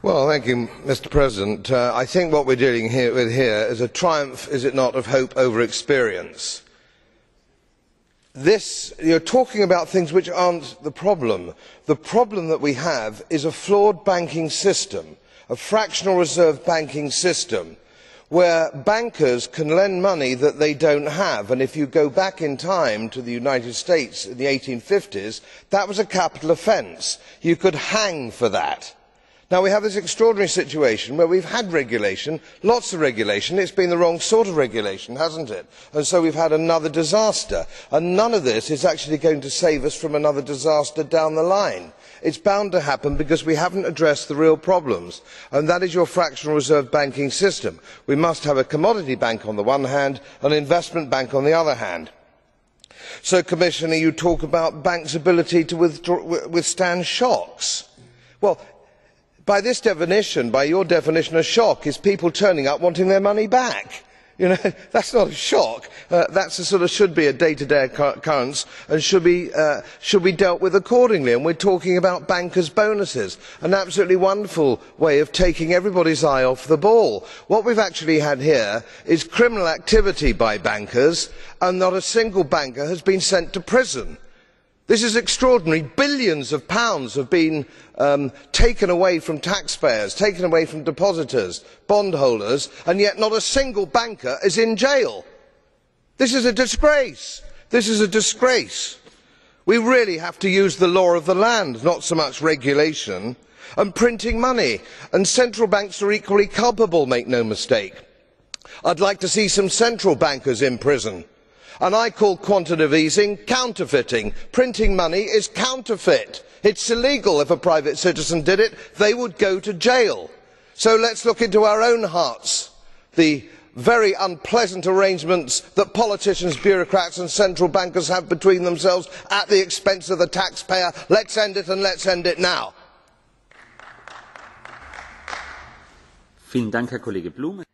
Well, thank you, Mr. President. I think what we're dealing with here is a triumph, is it not, of hope over experience. You're talking about things which aren't the problem. The problem that we have is a flawed banking system, a fractional reserve banking system, where bankers can lend money that they don't have. And if you go back in time to the United States in the 1850s, that was a capital offence. You could hang for that. Now we have this extraordinary situation where we've had regulation, lots of regulation. It's been the wrong sort of regulation, hasn't it? And so we've had another disaster. And none of this is actually going to save us from another disaster down the line. It's bound to happen because we haven't addressed the real problems, and that is your fractional reserve banking system. We must have a commodity bank on the one hand, an investment bank on the other hand. So, Commissioner, you talk about banks' ability to withstand shocks. Well, by this definition, by your definition, a shock is people turning up wanting their money back. You know, that's not a shock. That's a sort of should be a day-to-day occurrence and should be dealt with accordingly. And we're talking about bankers' bonuses, an absolutely wonderful way of taking everybody's eye off the ball. What we've actually had here is criminal activity by bankers, and not a single banker has been sent to prison. This is extraordinary. Billions of pounds have been taken away from taxpayers, taken away from depositors, bondholders, and yet not a single banker is in jail. This is a disgrace. This is a disgrace. We really have to use the law of the land, not so much regulation, and printing money. And central banks are equally culpable, make no mistake. I'd like to see some central bankers in prison. And I call quantitative easing counterfeiting. Printing money is counterfeit. It's illegal. If a private citizen did it, they would go to jail. So let's look into our own hearts. The very unpleasant arrangements that politicians, bureaucrats and central bankers have between themselves at the expense of the taxpayer. Let's end it, and let's end it now. Vielen Dank, Herr Kollege Blume.